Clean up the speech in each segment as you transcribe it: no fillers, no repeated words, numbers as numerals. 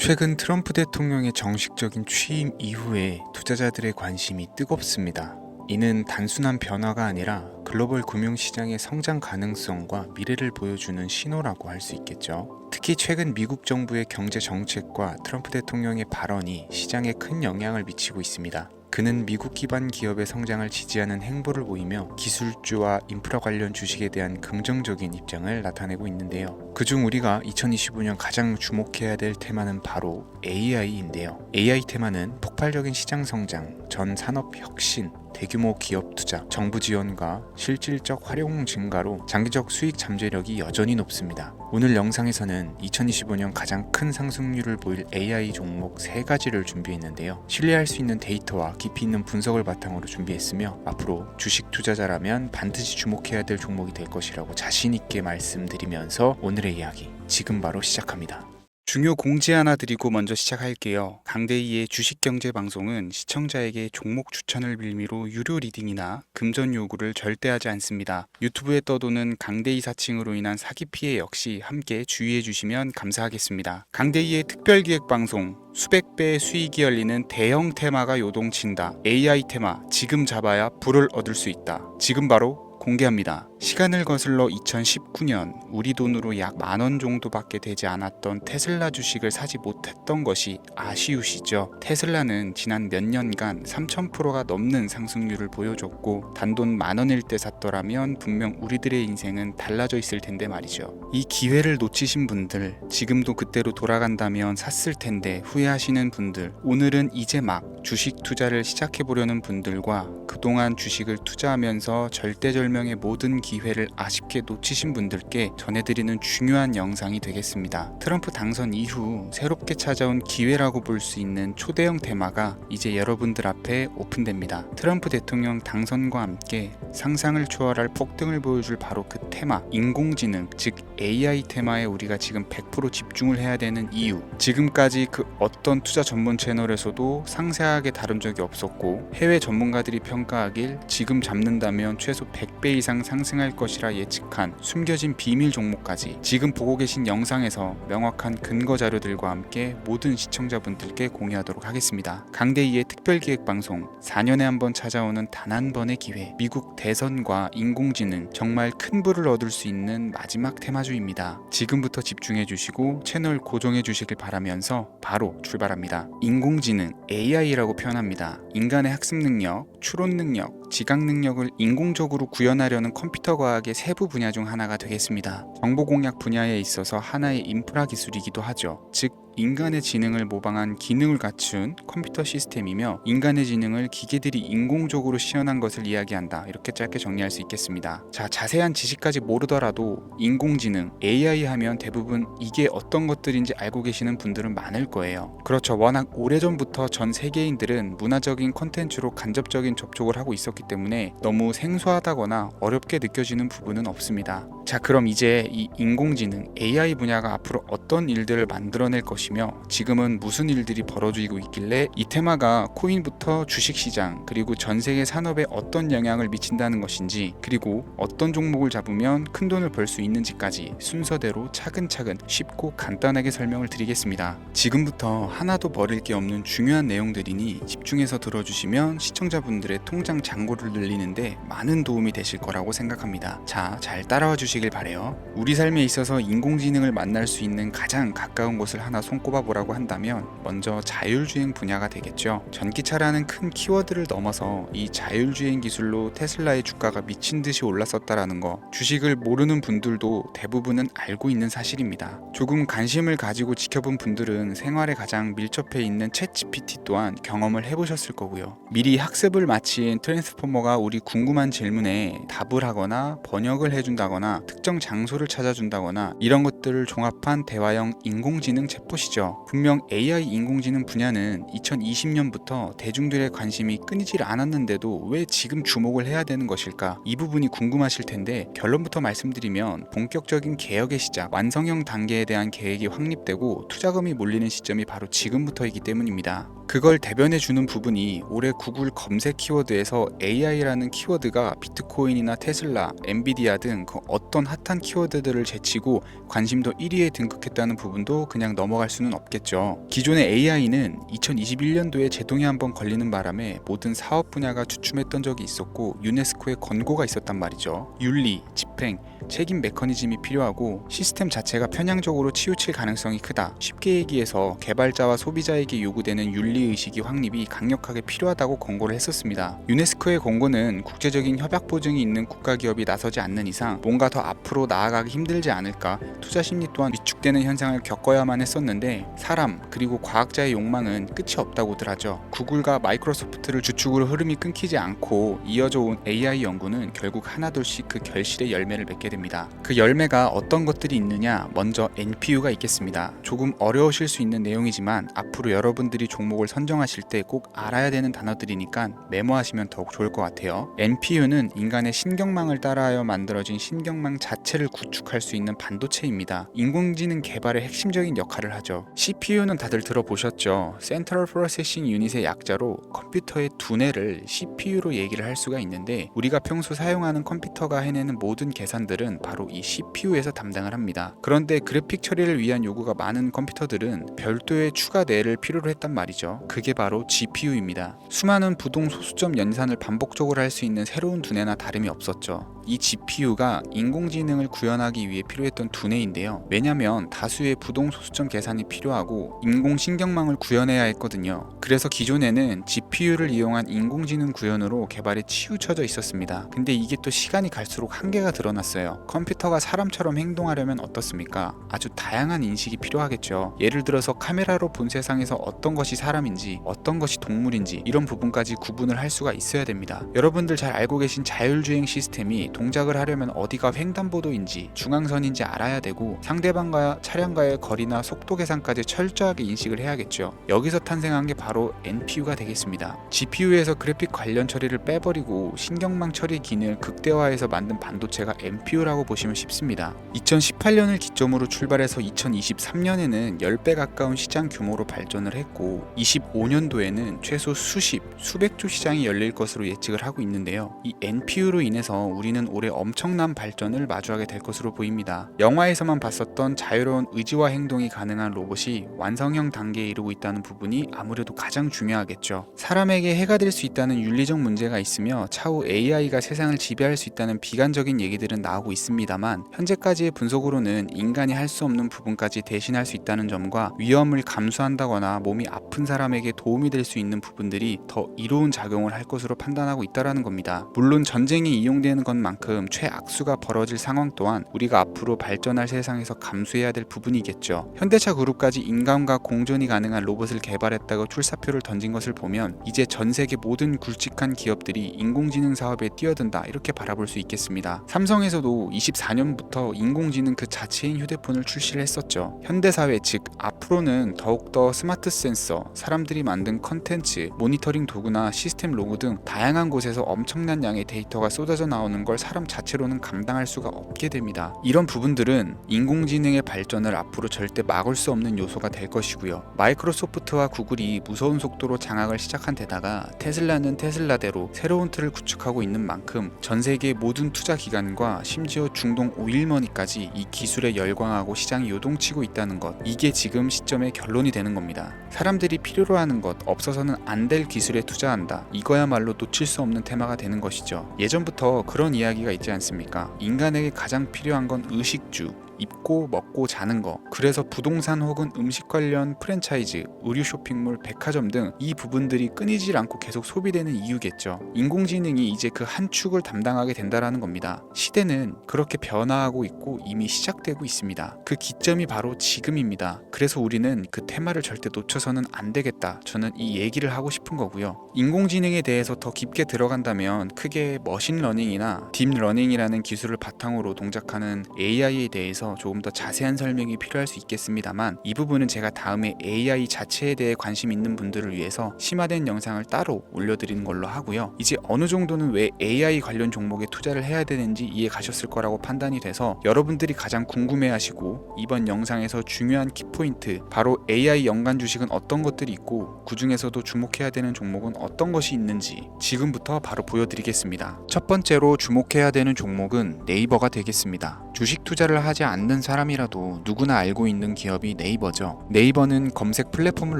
최근 트럼프 대통령의 정식적인 취임 이후에 투자자들의 관심이 뜨겁습니다. 이는 단순한 변화가 아니라 글로벌 금융시장의 성장 가능성과 미래를 보여주는 신호라고 할 수 있겠죠. 특히 최근 미국 정부의 경제 정책과 트럼프 대통령의 발언이 시장에 큰 영향을 미치고 있습니다. 그는 미국 기반 기업의 성장을 지지하는 행보를 보이며 기술주와 인프라 관련 주식에 대한 긍정적인 입장을 나타내고 있는데요. 그중 우리가 2025년 가장 주목해야 될 테마는 바로 AI인데요. AI 테마는 폭발적인 시장 성장, 전 산업 혁신, 대규모 기업 투자, 정부 지원과 실질적 활용 증가로 장기적 수익 잠재력이 여전히 높습니다. 오늘 영상에서는 2025년 가장 큰 상승률을 보일 AI 종목 3가지를 준비했는데요. 신뢰할 수 있는 데이터와 깊이 있는 분석을 바탕으로 준비했으며 앞으로 주식 투자자라면 반드시 주목해야 될 종목이 될 것이라고 자신 있게 말씀드리면서 오늘의 이야기 지금 바로 시작합니다. 중요 공지 하나 드리고 먼저 시작할게요. 강대희의 주식경제방송은 시청자에게 종목 추천을 빌미로 유료 리딩이나 금전 요구를 절대 하지 않습니다. 유튜브에 떠도는 강대희 사칭으로 인한 사기 피해 역시 함께 주의해 주시면 감사하겠습니다. 강대희의 특별기획방송 수백 배의 수익이 열리는 대형 테마가 요동친다. AI 테마 지금 잡아야 불을 얻을 수 있다. 지금 바로 공개합니다. 시간을 거슬러 2019년 우리 돈으로 약 10,000원 정도밖에 되지 않았던 테슬라 주식을 사지 못했던 것이 아쉬우시죠? 테슬라는 지난 몇 년간 3000%가 넘는 상승률을 보여줬고 단돈 10,000원일 때 샀더라면 분명 우리들의 인생은 달라져 있을 텐데 말이죠. 이 기회를 놓치신 분들, 지금도 그때로 돌아간다면 샀을 텐데 후회하시는 분들, 오늘은 이제 막 주식 투자를 시작해보려는 분들과 그동안 주식을 투자하면서 절대절명의 모든 기회를 아쉽게 놓치신 분들께 전해드리는 중요한 영상이 되겠습니다. 트럼프 당선 이후 새롭게 찾아온 기회라고 볼 수 있는 초대형 테마가 이제 여러분들 앞에 오픈됩니다. 트럼프 대통령 당선과 함께 상상을 초월할 폭등을 보여줄 바로 그 테마, 인공지능, 즉 AI 테마에 우리가 지금 100% 집중을 해야 되는 이유, 지금까지 그 어떤 투자 전문 채널에서도 상세하게 다룬 적이 없었고 해외 전문가들이 평가하길 지금 잡는다면 최소 100배 이상 상승할 것이라 예측한 숨겨진 비밀 종목까지 지금 보고 계신 영상에서 명확한 근거 자료들과 함께 모든 시청자분들께 공유하도록 하겠습니다. 강대희의 특별기획방송 4년에 한 번 찾아오는 단 한 번의 기회, 미국 대선과 인공지능 정말 큰 부를 얻을 수 있는 마지막 테마주입니다. 지금부터 집중해 주시고 채널 고정해 주시길 바라면서 바로 출발합니다. 인공지능 AI라고 표현합니다. 인간의 학습 능력, 추론 능력, 지각 능력을 인공적으로 구현하려는 컴퓨터 과학의 세부 분야 중 하나가 되겠습니다. 정보 공략 분야에 있어서 하나의 인프라 기술이기도 하죠. 즉 인간의 지능을 모방한 기능을 갖춘 컴퓨터 시스템이며 인간의 지능을 기계들이 인공적으로 시연한 것을 이야기한다. 이렇게 짧게 정리할 수 있겠습니다. 자, 자세한 지식까지 모르더라도 인공지능, AI 하면 대부분 이게 어떤 것들인지 알고 계시는 분들은 많을 거예요. 그렇죠. 워낙 오래전부터 전 세계인들은 문화적인 콘텐츠로 간접적인 접촉을 하고 있었기 때문에 너무 생소하다거나 어렵게 느껴지는 부분은 없습니다. 자, 그럼 이제 이 인공지능, AI 분야가 앞으로 어떤 일들을 만들어낼 것이며 지금은 무슨 일들이 벌어지고 있길래 이 테마가 코인부터 주식시장 그리고 전 세계 산업에 어떤 영향을 미친다는 것인지, 그리고 어떤 종목을 잡으면 큰 돈을 벌 수 있는지까지 순서대로 차근차근 쉽고 간단하게 설명을 드리겠습니다. 지금부터 하나도 버릴 게 없는 중요한 내용들이니 집중해서 들어주시면 시청자분들의 통장 잔고를 늘리는데 많은 도움이 되실 거라고 생각합니다. 자, 잘 따라와 주시길 바래요. 우리 삶에 있어서 인공지능을 만날 수 있는 가장 가까운 곳을 하나 손꼽아 보라고 한다면 먼저 자율주행 분야가 되겠죠. 전기차라는 큰 키워드를 넘어서 이 자율주행 기술로 테슬라의 주가가 미친 듯이 올랐었다라는 거, 주식을 모르는 분들도 대부분은 알고 있는 사실입니다. 조금 관심을 가지고 지켜본 분들은 생활에 가장 밀접해 있는 챗GPT 또한 경험을 해보셨을 거고요. 미리 학습을 마친 트랜스포머가 우리 궁금한 질문에 답을 하거나 번역을 해준다거나 특정 장소를 찾아준다거나 이런 것들을 종합한 대화형 인공지능 챗봇이죠. 분명 AI 인공지능 분야는 2020년부터 대중들의 관심이 끊이질 않았는데도 왜 지금 주목을 해야 되는 것일까? 이 부분이 궁금하실 텐데 결론부터 말씀드리면 본격적인 개혁의 시작, 완성형 단계에 대한 계획이 확립되고 투자금이 몰리는 시점이 바로 지금부터이기 때문입니다. 그걸 대변해주는 부분이 올해 구글 검색 키워드에서 AI라는 키워드가 비트코인이나 테슬라, 엔비디아 등 그 없었던 핫한 키워드들을 제치고 관심도 1위에 등극했다는 부분도 그냥 넘어갈 수는 없겠죠. 기존의 AI는 2021년도에 제동이 한번 걸리는 바람에 모든 사업 분야가 주춤했던 적이 있었고 유네스코의 권고가 있었단 말이죠. 윤리, 집행, 책임 메커니즘이 필요하고 시스템 자체가 편향적으로 치우칠 가능성이 크다. 쉽게 얘기해서 개발자와 소비자에게 요구되는 윤리의식이 확립이 강력하게 필요하다고 권고를 했었습니다. 유네스코의 권고는 국제적인 협약 보증이 있는 국가 기업이 나서지 않는 이상 뭔가 더 앞으로 나아가기 힘들지 않을까, 투자 심리 또한 위축되는 현상을 겪어야만 했었는데 사람 그리고 과학자의 욕망은 끝이 없다고들 하죠. 구글과 마이크로소프트를 주축으로 흐름이 끊기지 않고 이어져 온 AI 연구는 결국 하나둘씩 그 결실의 열매를 맺게 됩니다. 그 열매가 어떤 것들이 있느냐, 먼저 NPU가 있겠습니다. 조금 어려우실 수 있는 내용이지만 앞으로 여러분들이 종목을 선정하실 때 꼭 알아야 되는 단어들이니까 메모하시면 더욱 좋을 것 같아요. NPU는 인간의 신경망을 따라하여 만들어진 신경망 자체를 구축할 수 있는 반도체입니다. 인공지능 개발의 핵심적인 역할을 하죠. CPU는 다들 들어보셨죠? Central Processing Unit의 약자로 컴퓨터의 두뇌를 CPU로 얘기를 할 수가 있는데 우리가 평소 사용하는 컴퓨터가 해내는 모든 계산들은 바로 이 CPU에서 담당을 합니다. 그런데 그래픽 처리를 위한 요구가 많은 컴퓨터들은 별도의 추가 뇌를 필요로 했단 말이죠. 그게 바로 GPU입니다. 수많은 부동 소수점 연산을 반복적으로 할 수 있는 새로운 두뇌나 다름이 없었죠. 이 GPU가 인공지능을 구현하기 위해 필요했던 두뇌인데요. 왜냐면 다수의 부동 소수점 계산이 필요하고 인공신경망을 구현해야 했거든요. 그래서 기존에는 GPU를 이용한 인공지능 구현으로 개발에 치우쳐져 있었습니다. 근데 이게 또 시간이 갈수록 한계가 드러났어요. 컴퓨터가 사람처럼 행동하려면 어떻습니까? 아주 다양한 인식이 필요하겠죠. 예를 들어서 카메라로 본 세상에서 어떤 것이 사람인지 어떤 것이 동물인지 이런 부분까지 구분을 할 수가 있어야 됩니다. 여러분들 잘 알고 계신 자율주행 시스템이 동작을 하려면 어디가 횡단보도인지 중앙선인지 알아야 되고 상대방과 차량과의 거리나 속도 계산까지 철저하게 인식을 해야겠죠. 여기서 탄생한 게 바로 NPU가 되겠습니다. GPU에서 그래픽 관련 처리를 빼버리고 신경망 처리 기능을 극대화해서 만든 반도체가 NPU라고 보시면 쉽습니다. 2018년을 기점으로 출발해서 2023년에는 10배 가까운 시장 규모로 발전을 했고 25년도에는 최소 수백조 시장이 열릴 것으로 예측을 하고 있는데요. 이 NPU로 인해서 우리는 올해 엄청난 발전을 마주하게 될 것으로 보입니다. 영화에서만 봤었던 자유로운 의지와 행동이 가능한 로봇이 완성형 단계에 이르고 있다는 부분이 아무래도 가장 중요하겠죠. 사람에게 해가 될 수 있다는 윤리적 문제가 있으며 차후 AI가 세상을 지배할 수 있다는 비관적인 얘기들은 나오고 있습니다만 현재까지의 분석으로는 인간이 할 수 없는 부분까지 대신할 수 있다는 점과 위험을 감수한다거나 몸이 아픈 사람에게 도움이 될 수 있는 부분들이 더 이로운 작용을 할 것으로 판단하고 있다는 겁니다. 물론 전쟁에 이용되는 것만큼 최악수가 벌어질 상황 또한 우리가 앞으로 발전할 세상에서 감수해야 될 부분이겠죠. 현대차 그룹까지 인간과 공존이 가능한 로봇을 개발했다고 출사표를 던진 것을 보면 이제 전 세계 모든 굵직한 기업들이 인공지능 사업에 뛰어든다 이렇게 바라볼 수 있겠습니다. 삼성에서도 24년부터 인공지능 그 자체인 휴대폰을 출시를 했었죠. 현대사회 즉 앞으로는 더욱더 스마트 센서, 사람들이 만든 컨텐츠, 모니터링 도구나 시스템 로고 등 다양한 곳에서 엄청난 양의 데이터가 쏟아져 나오는 걸 사람 자체로는 감당할 수가 없게 됩니다. 이런 부분들은 인공지능의 발전을 앞으로 절대 막을 수 없는 요소가 될 것이고요. 마이크로소프트와 구글이 무서운 속도로 장악을 시작한 데다가 테슬라는 테슬라대로 새로운 틀을 구축하고 있는 만큼 전 세계 모든 투자 기관과 심지어 중동 오일머니까지 이 기술에 열광하고 시장이 요동치고 있다는 것, 이게 지금 시점의 결론이 되는 겁니다. 사람들이 필요로 하는 것, 없어서는 안 될 기술에 투자한다. 이거야말로 놓칠 수 없는 테마가 되는 것이죠. 예전부터 그런 이야기가 있지 않습니까? 인간에게 가장 필요한 건 의식주, 입고 먹고 자는 거. 그래서 부동산 혹은 음식 관련 프랜차이즈, 의류 쇼핑몰, 백화점 등 이 부분들이 끊이질 않고 계속 소비되는 이유겠죠. 인공지능이 이제 그 한 축을 담당하게 된다라는 겁니다. 시대는 그렇게 변화하고 있고 이미 시작되고 있습니다. 그 기점이 바로 지금입니다. 그래서 우리는 그 테마를 절대 놓쳐서는 안 되겠다. 저는 이 얘기를 하고 싶은 거고요. 인공지능에 대해서 더 깊게 들어간다면 크게 머신러닝이나 딥러닝이라는 기술을 바탕으로 동작하는 AI에 대해서 대해서 조금 더 자세한 설명이 필요할 수 있겠습니다만, 이 부분은 제가 다음에 AI 자체에 대해 관심 있는 분들을 위해서 심화된 영상을 따로 올려드리는 걸로 하고요. 이제 어느 정도는 왜 AI 관련 종목에 투자를 해야 되는지 이해 가셨을 거라고 판단이 돼서, 여러분들이 가장 궁금해하시고 이번 영상에서 중요한 키포인트, 바로 AI 연관 주식은 어떤 것들이 있고 그 중에서도 주목해야 되는 종목은 어떤 것이 있는지 지금부터 바로 보여드리겠습니다. 첫 번째로 주목해야 되는 종목은 네이버가 되겠습니다. 주식 투자를 하지 않는 사람이라도 누구나 알고 있는 기업이 네이버죠. 네이버는 검색 플랫폼을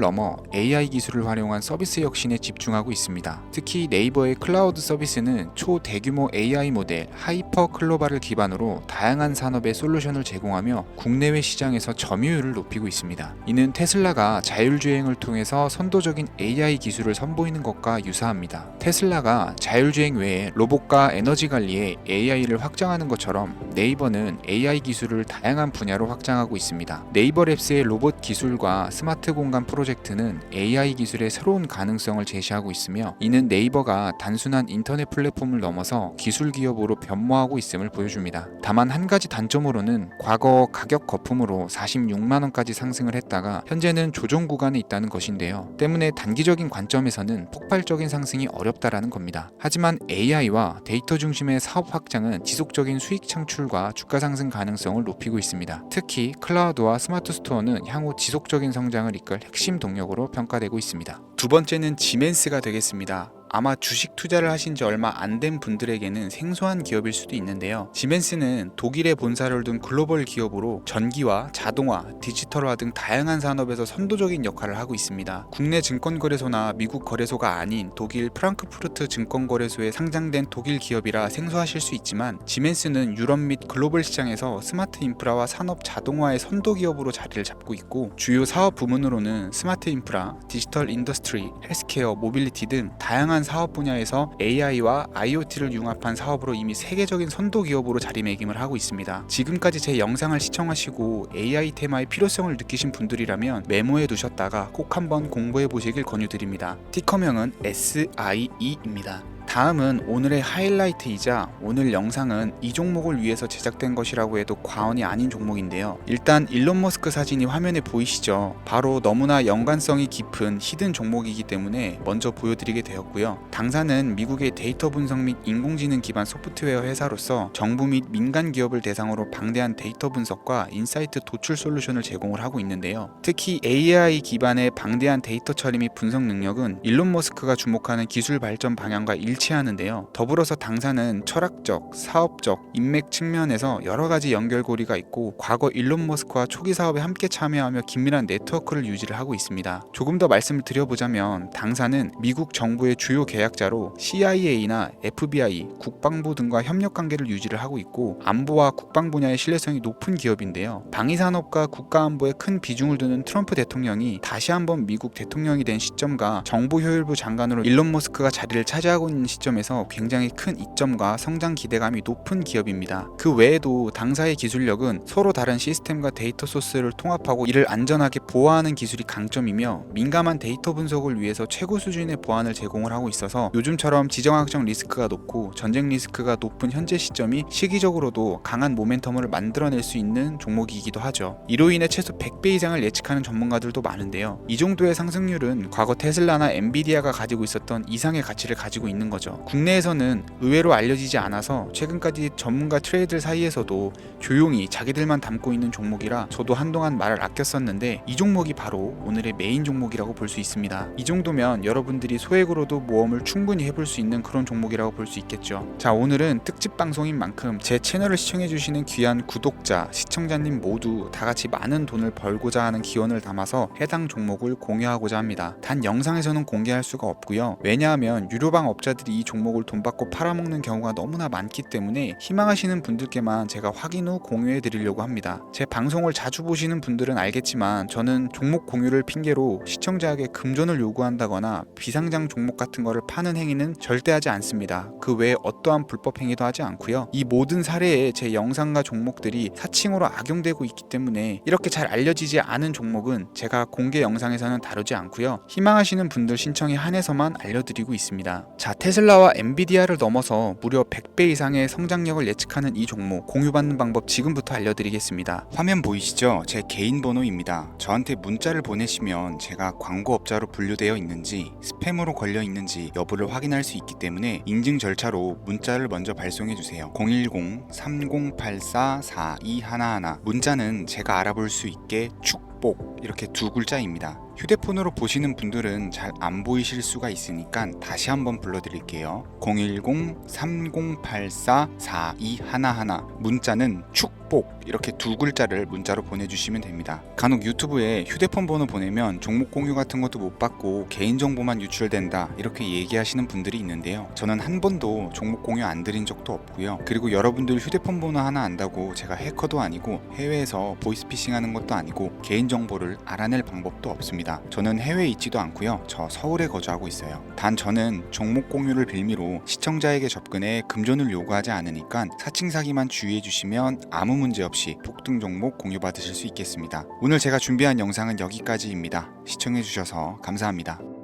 넘어 AI 기술을 활용한 서비스 혁신에 집중하고 있습니다. 특히 네이버의 클라우드 서비스는 초대규모 AI 모델 하이퍼 클로바를 기반으로 다양한 산업의 솔루션을 제공하며 국내외 시장에서 점유율을 높이고 있습니다. 이는 테슬라가 자율주행을 통해서 선도적인 AI 기술을 선보이는 것과 유사합니다. 테슬라가 자율주행 외에 로봇과 에너지 관리에 AI를 확장하는 것처럼 네이버는 AI 기술을 다양한 분야로 확장하고 있습니다. 네이버랩스의 로봇 기술과 스마트 공간 프로젝트는 AI 기술의 새로운 가능성을 제시하고 있으며, 이는 네이버가 단순한 인터넷 플랫폼을 넘어서 기술 기업으로 변모하고 있음을 보여줍니다. 다만 한 가지 단점으로는 과거 가격 거품으로 46만 원까지 상승을 했다가 현재는 조정 구간에 있다는 것인데요. 때문에 단기적인 관점에서는 폭발적인 상승이 어렵다라는 겁니다. 하지만 AI와 데이터 중심의 사업 확장은 지속적인 수익 창출과 주가 상승 가능성을 높이고 있습니다. 특히 클라우드와 스마트 스토어는 향후 지속적인 성장을 이끌 핵심 동력으로 평가되고 있습니다. 두 번째는 지멘스가 되겠습니다. 아마 주식 투자를 하신 지 얼마 안 된 분들에게는 생소한 기업일 수도 있는데요. 지멘스는 독일에 본사를 둔 글로벌 기업으로 전기와 자동화, 디지털화 등 다양한 산업에서 선도적인 역할을 하고 있습니다. 국내 증권거래소나 미국 거래소가 아닌 독일 프랑크푸르트 증권거래소에 상장된 독일 기업이라 생소하실 수 있지만, 지멘스는 유럽 및 글로벌 시장에서 스마트 인프라와 산업 자동화의 선도 기업으로 자리를 잡고 있고, 주요 사업 부문으로는 스마트 인프라, 디지털 인더스트리, 헬스케어, 모빌리티 등 다양한 사업 분야에서 AI와 IoT를 융합한 사업으로 이미 세계적인 선도 기업으로 자리매김을 하고 있습니다. 지금까지 제 영상을 시청하시고 AI 테마의 필요성을 느끼신 분들이라면 메모해 두셨다가 꼭 한번 공부해 보시길 권유드립니다. 티커명은 SIE입니다. 다음은 오늘의 하이라이트이자 오늘 영상은 이 종목을 위해서 제작된 것이라고 해도 과언이 아닌 종목인데요. 일단 일론 머스크 사진이 화면에 보이시죠? 바로 너무나 연관성이 깊은 히든 종목이기 때문에 먼저 보여드리게 되었고요. 당사는 미국의 데이터 분석 및 인공지능 기반 소프트웨어 회사로서 정부 및 민간 기업을 대상으로 방대한 데이터 분석과 인사이트 도출 솔루션을 제공을 하고 있는데요. 특히 AI 기반의 방대한 데이터 처리 및 분석 능력은 일론 머스크가 주목하는 기술 발전 방향과 일치하는데요. 더불어서 당사는 철학적, 사업적, 인맥 측면에서 여러 가지 연결고리가 있고, 과거 일론 머스크와 초기 사업에 함께 참여하며 긴밀한 네트워크를 유지를 하고 있습니다. 조금 더 말씀을 드려보자면, 당사는 미국 정부의 주요 계약자로 CIA나 FBI, 국방부 등과 협력 관계를 유지를 하고 있고, 안보와 국방 분야의 신뢰성이 높은 기업인데요. 방위산업과 국가안보에 큰 비중을 두는 트럼프 대통령이 다시 한번 미국 대통령이 된 시점과 정보효율부 장관으로 일론 머스크가 자리를 차지하고 있는 시점에서 굉장히 큰 이점과 성장 기대감이 높은 기업입니다. 그 외에도 당사의 기술력은 서로 다른 시스템과 데이터 소스를 통합하고 이를 안전하게 보호하는 기술이 강점이며, 민감한 데이터 분석을 위해서 최고 수준의 보안을 제공을 하고 있어서 요즘처럼 지정학적 리스크가 높고 전쟁 리스크가 높은 현재 시점이 시기적으로도 강한 모멘텀을 만들어낼 수 있는 종목이기도 하죠. 이로 인해 최소 100배 이상을 예측하는 전문가들도 많은데요. 이 정도의 상승률은 과거 테슬라나 엔비디아가 가지고 있었던 이상의 가치를 가지고 있는 거죠. 국내에서는 의외로 알려지지 않아서 최근까지 전문가 트레이들 사이에서도 조용히 자기들만 담고 있는 종목이라 저도 한동안 말을 아꼈었는데, 이 종목이 바로 오늘의 메인 종목이라고 볼 수 있습니다. 이 정도면 여러분들이 소액으로도 모험을 충분히 해볼 수 있는 그런 종목이라고 볼 수 있겠죠. 자, 오늘은 특집 방송인 만큼 제 채널을 시청해주시는 귀한 구독자, 시청자님 모두 다같이 많은 돈을 벌고자 하는 기원을 담아서 해당 종목을 공유하고자 합니다. 단 영상에서는 공개할 수가 없고요. 왜냐하면 유료방 업자들이 이 종목을 돈 받고 팔아먹는 경우가 너무나 많기 때문에 희망하시는 분들께만 제가 확인 후 공유해 드리려고 합니다. 제 방송을 자주 보시는 분들은 알겠지만, 저는 종목 공유를 핑계로 시청자에게 금전을 요구한다거나 비상장 종목 같은 거를 파는 행위는 절대 하지 않습니다. 그 외에 어떠한 불법 행위도 하지 않고요. 이 모든 사례에 제 영상과 종목들이 사칭으로 악용되고 있기 때문에 이렇게 잘 알려지지 않은 종목은 제가 공개 영상에서는 다루지 않고요. 희망하시는 분들 신청에 한해서만 알려드리고 있습니다. 자, 테슬라 테슬라와 엔비디아를 넘어서 무려 100배 이상의 성장력을 예측하는 이 종목 공유받는 방법 지금부터 알려드리겠습니다. 화면 보이시죠? 제 개인 번호입니다. 저한테 문자를 보내시면 제가 광고업자로 분류되어 있는지 스팸으로 걸려 있는지 여부를 확인할 수 있기 때문에 인증 절차로 문자를 먼저 발송해주세요. 010-3084-4211 문자는 제가 알아볼 수 있게 축복 이렇게 두 글자입니다. 휴대폰으로 보시는 분들은 잘 안 보이실 수가 있으니까 다시 한번 불러드릴게요. 010-3084-4211 문자는 축복 이렇게 두 글자를 문자로 보내주시면 됩니다. 간혹 유튜브에 휴대폰 번호 보내면 종목 공유 같은 것도 못 받고 개인정보만 유출된다 이렇게 얘기하시는 분들이 있는데요. 저는 한 번도 종목 공유 안 드린 적도 없고요. 그리고 여러분들 휴대폰 번호 하나 안다고 제가 해커도 아니고 해외에서 보이스피싱 하는 것도 아니고 개인정보를 알아낼 방법도 없습니다. 저는 해외에 있지도 않고요. 저 서울에 거주하고 있어요. 단 저는 종목 공유를 빌미로 시청자에게 접근해 금전을 요구하지 않으니까 사칭 사기만 주의해 주시면 아무 문제 없이 폭등 종목 공유 받으실 수 있겠습니다. 오늘 제가 준비한 영상은 여기까지입니다. 시청해 주셔서 감사합니다.